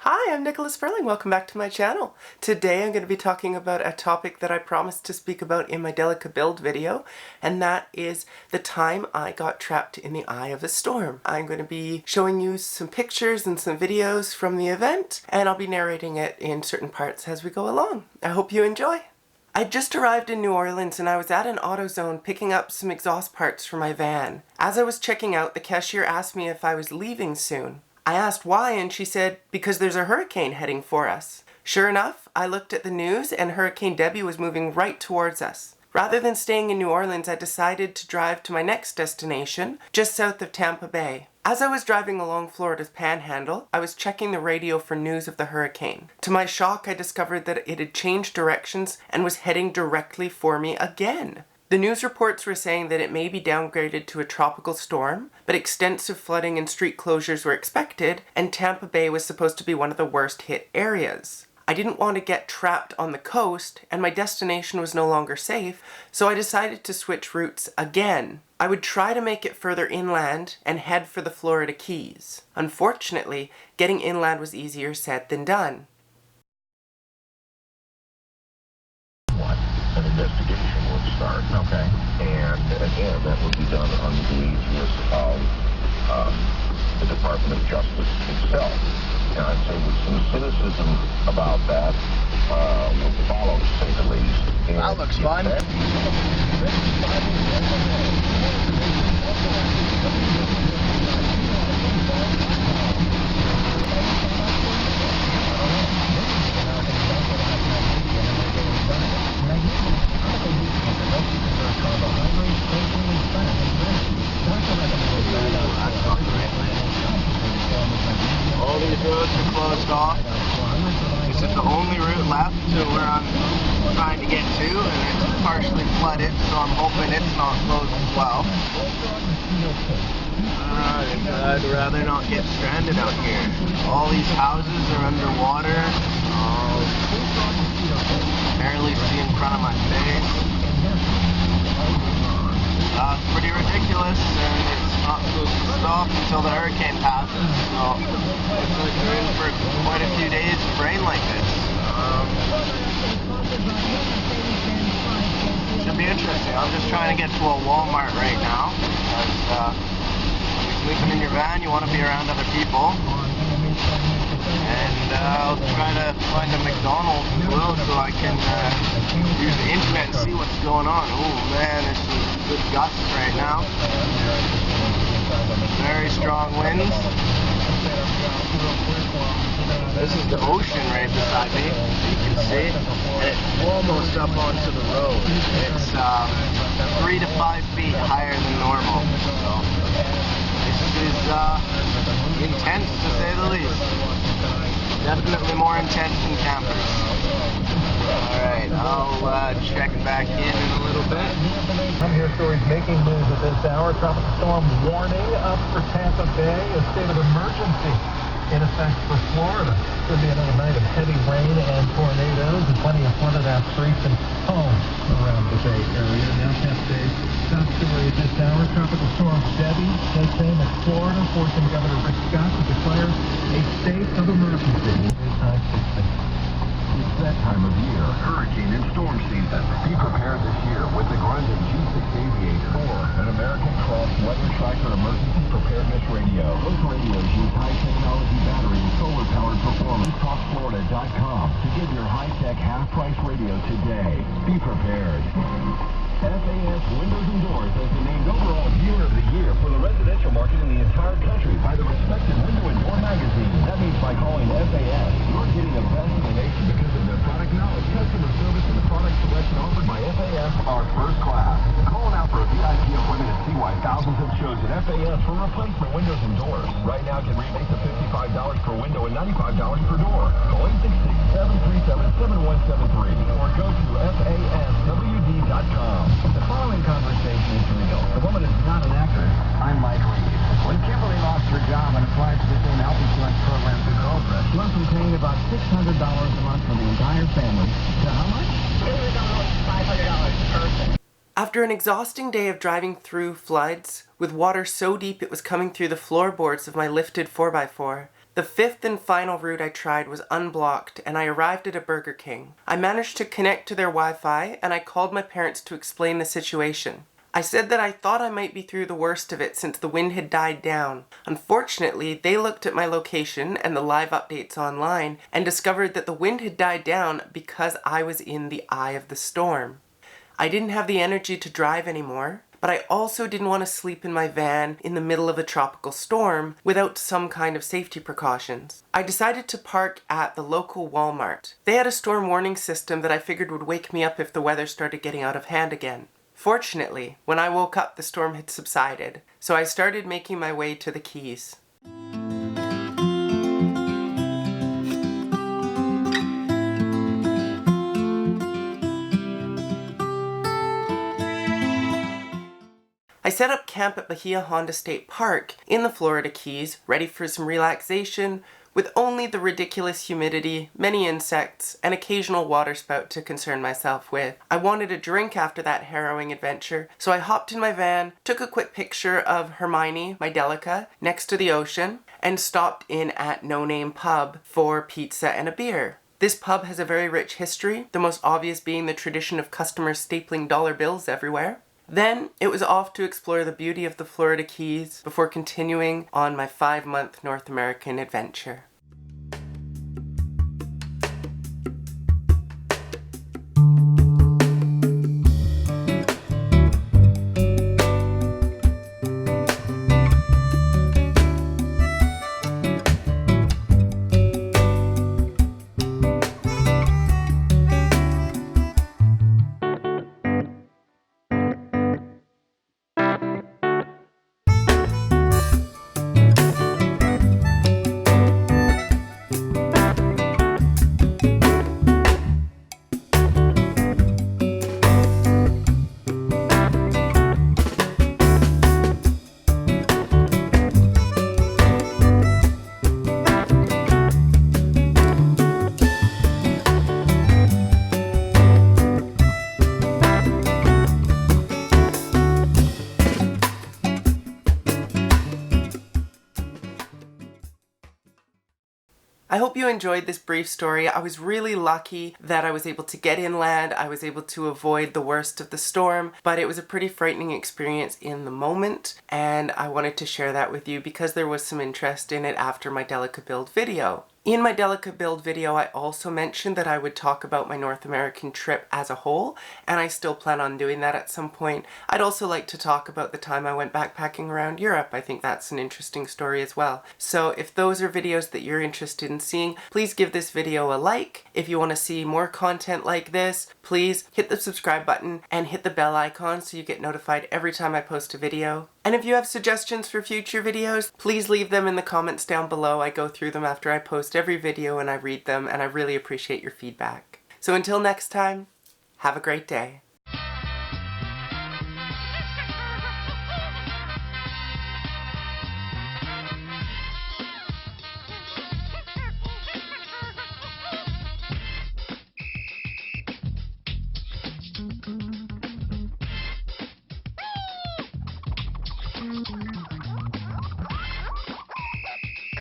Hi, I'm Nicholas Sperling. Welcome back to my channel. Today I'm going to be talking about a topic that I promised to speak about in my Delica Build video, and that is the time I got trapped in the eye of a storm. I'm going to be showing you some pictures and some videos from the event, and I'll be narrating it in certain parts as we go along. I hope you enjoy. I just arrived in New Orleans and I was at an AutoZone picking up some exhaust parts for my van. As I was checking out, the cashier asked me if I was leaving soon. I asked why, and she said, because there's a hurricane heading for us. Sure enough, I looked at the news and Hurricane Debby was moving right towards us. Rather than staying in New Orleans, I decided to drive to my next destination, just south of Tampa Bay. As I was driving along Florida's Panhandle, I was checking the radio for news of the hurricane. To my shock, I discovered that it had changed directions and was heading directly for me again. The news reports were saying that it may be downgraded to a tropical storm, but extensive flooding and street closures were expected, and Tampa Bay was supposed to be one of the worst hit areas. I didn't want to get trapped on the coast, and my destination was no longer safe, so I decided to switch routes again. I would try to make it further inland and head for the Florida Keys. Unfortunately, getting inland was easier said than done. An investigation would start. Okay. And again, that would be done under the aegis of the Department of Justice itself. And I'd say with some cynicism about that would follow, to say the least. And that looks fun. All these roads are closed off. This is the only route left to where I'm trying to get to, and it's partially flooded, so I'm hoping it's not closed as well. I'd rather not get stranded out here. All these houses are underwater. Barely see in front of my face. It's pretty ridiculous, and it's not supposed to stop until the hurricane passes, so looks like we're in for quite a few days of rain like this. Should be interesting. I'm just trying to get to a Walmart right now, because when you're sleeping in your van, you want to be around other people. And I'll try to find a McDonald's as well so I can use the internet and see what's going on. Oh man, there's some good gusts right now. Very strong winds. This is the ocean right beside me, you can see. And it's almost up onto the road. It's 3 to 5 feet higher than normal. So this is intense to say the least. Definitely more intense than campers. Alright, I'll check back in a little bit. Some of your stories making news at this hour. Tropical storm warning up for Tampa Bay. A state of emergency in effect for Florida. Could be another night of heavy rain and tornadoes and plenty of flooded out streets and homes around the Bay Area. Now Tampa Bay's top story at this hour. Tropical storm Debby takes aim at Florida, forcing Governor Rick Scott to declare a state of emergency. It's that time of year, hurricane and storm season. Be prepared this year with the Grundy G6 Aviator or an American Cross Weather Tracker Emergency Preparedness Radio. Those radios use high-technology battery and solar-powered performance. TalkFlorida.com to get your high-tech half-price radio today. Be prepared. FAS Windows and Doors has been named overall Viewer of the Year for the residential market in the entire country by the respected Window and Door magazine. That means by calling FAS, you're getting the best in the nation because of their product knowledge, customer service, and the product selection offered by FAS are first class. Call now for a VIP appointment and see why thousands have chosen FAS for replacement windows and doors. Right now, get rebates of $55 per window and $95 per door. Call 866-737-7173 or go to FASWD.com. The following conversation is real. The woman is not an actress. I'm Mike Reed. When Kimberly lost her job and applied for the same health insurance program through Cobra, she went from paying about $600 a month for the entire family to how much? It was almost $500 per person. After an exhausting day of driving through floods, with water so deep it was coming through the floorboards of my lifted 4x4, The fifth and final route I tried was unblocked, and I arrived at a Burger King. I managed to connect to their Wi-Fi, and I called my parents to explain the situation. I said that I thought I might be through the worst of it since the wind had died down. Unfortunately, they looked at my location and the live updates online and discovered that the wind had died down because I was in the eye of the storm. I didn't have the energy to drive anymore, but I also didn't want to sleep in my van in the middle of a tropical storm without some kind of safety precautions. I decided to park at the local Walmart. They had a storm warning system that I figured would wake me up if the weather started getting out of hand again. Fortunately, when I woke up, the storm had subsided, so I started making my way to the Keys. I set up camp at Bahia Honda State Park in the Florida Keys, ready for some relaxation, with only the ridiculous humidity, many insects, and occasional water spout to concern myself with. I wanted a drink after that harrowing adventure, so I hopped in my van, took a quick picture of Hermione, my Delica, next to the ocean, and stopped in at No Name Pub for pizza and a beer. This pub has a very rich history, the most obvious being the tradition of customers stapling dollar bills everywhere. Then it was off to explore the beauty of the Florida Keys before continuing on my 5-month North American adventure. I hope you enjoyed this brief story. I was really lucky that I was able to get inland. I was able to avoid the worst of the storm, but it was a pretty frightening experience in the moment, and I wanted to share that with you because there was some interest in it after my Delica Build video. In my Delica Build video, I also mentioned that I would talk about my North American trip as a whole, and I still plan on doing that at some point. I'd also like to talk about the time I went backpacking around Europe. I think that's an interesting story as well. So if those are videos that you're interested in seeing, please give this video a like. If you want to see more content like this, please hit the subscribe button and hit the bell icon so you get notified every time I post a video. And if you have suggestions for future videos, please leave them in the comments down below. I go through them after I post every video and I read them, and I really appreciate your feedback. So until next time, have a great day.